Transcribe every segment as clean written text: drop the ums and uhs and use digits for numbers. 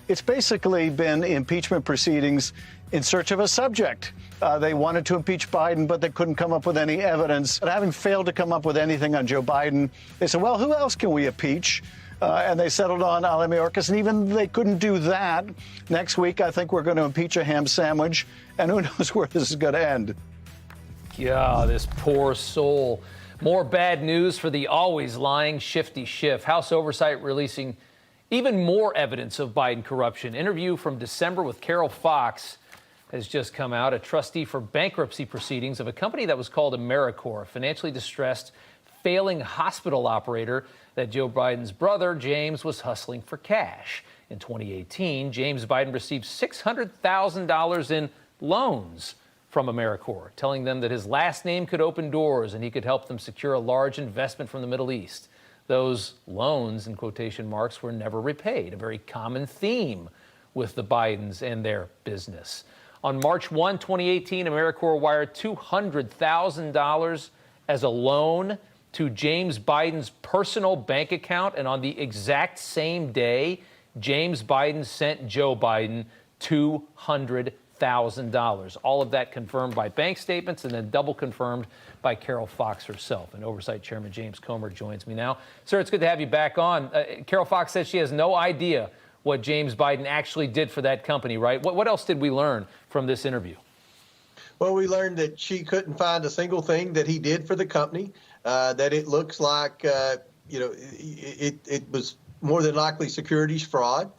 It's basically been impeachment proceedings in search of a subject. They wanted to impeach Biden, but they couldn't come up with any evidence. But having failed to come up with anything on Joe Biden, they said, well, who else can we impeach? And they settled on Ale Mayorkas, and even they couldn't do that. Next week, I think we're going to impeach a ham sandwich, and who knows where this is going to end. Yeah, this poor soul. More bad news for the always lying Shifty Schiff. House Oversight releasing even more evidence of Biden corruption. Interview from December with Carol Fox has just come out, a trustee for bankruptcy proceedings of a company that was called AmeriCorps, a financially distressed, failing hospital operator that Joe Biden's brother, James, was hustling for cash. In 2018, James Biden received $600,000 in loans from AmeriCorps, telling them that his last name could open doors and he could help them secure a large investment from the Middle East. Those loans, in quotation marks, were never repaid, a very common theme with the Bidens and their business. On March 1, 2018, AmeriCorps wired $200,000 as a loan to James Biden's personal bank account, and on the exact same day, James Biden sent Joe Biden $200,000. All of that confirmed by bank statements and then double confirmed by Carol Fox herself. And Oversight Chairman James Comer joins me now. Sir, it's good to have you back on. Carol Fox says she has no idea what James Biden actually did for that company, right? What else did we learn from this interview? Well, we learned that she couldn't find a single thing that he did for the company, that it looks like, it was more than likely securities fraud.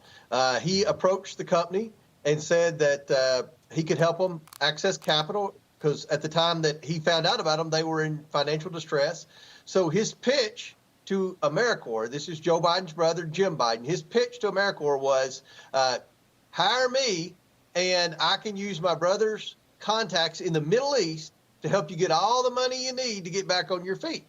He approached the company and said that he could help them access capital because at the time that he found out about them, they were in financial distress. So his pitch to AmeriCorps, this is Joe Biden's brother, Jim Biden, his pitch to AmeriCorps was, hire me and I can use my brother's contacts in the Middle East to help you get all the money you need to get back on your feet.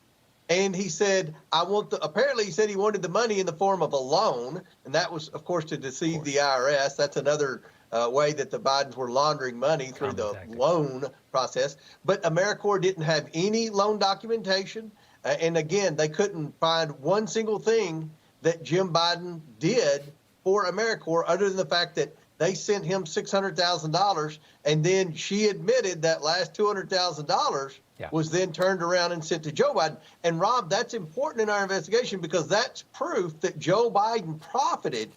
And he said, apparently he said he wanted the money in the form of a loan. And that was, of course, to deceive the IRS. That's another way that the Bidens were laundering money through the loan process. But AmeriCorps didn't have any loan documentation. And again, they couldn't find one single thing that Jim Biden did for AmeriCorps other than the fact that they sent him $600,000, and then she admitted that last $200,000 was then turned around and sent to Joe Biden. And Rob, that's important in our investigation because that's proof that Joe Biden profited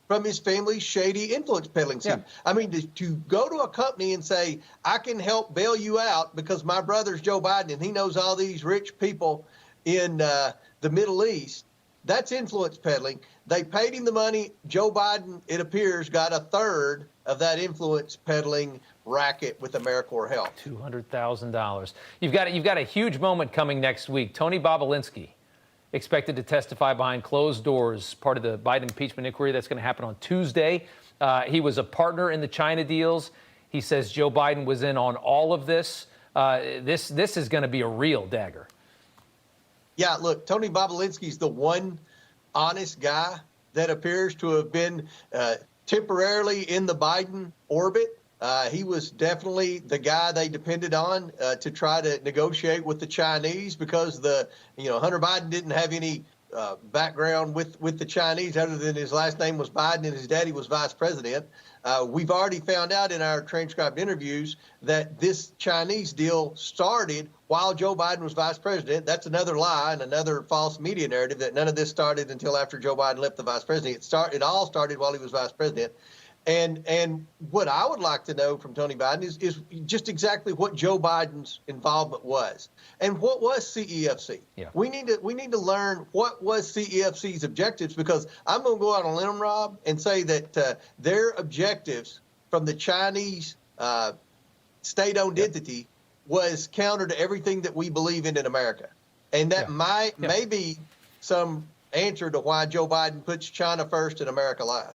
from his family's shady influence peddling scheme. I mean, to go to a company and say, I can help bail you out because my brother's Joe Biden and he knows all these rich people in the Middle East, that's influence peddling. They paid him the money. Joe Biden, it appears, got a third of that influence peddling racket with AmeriCorps help. $200,000. You've got a huge moment coming next week. Tony Bobulinski expected to testify behind closed doors, part of the Biden impeachment inquiry that's going to happen on Tuesday. He was a partner in the China deals. He says Joe Biden was in on all of this. This is going to be a real dagger. Yeah, look, Tony Bobulinski's the one honest guy that appears to have been temporarily in the Biden orbit. He was definitely the guy they depended on to try to negotiate with the Chinese because Hunter Biden didn't have any background with the Chinese other than his last name was Biden and his daddy was vice president. We've already found out in our transcribed interviews that this Chinese deal started while Joe Biden was vice president. That's another lie and another false media narrative that none of this started until after Joe Biden left the vice president. It all started while he was vice president. And what I would like to know from Tony Biden is just exactly what Joe Biden's involvement was and what was CEFC. Yeah. We need to learn what was CEFC's objectives because I'm going to go out on a limb, Rob, and say that their objectives from the Chinese state-owned entity was counter to everything that we believe in America, and that may be some answer to why Joe Biden puts China first and America last.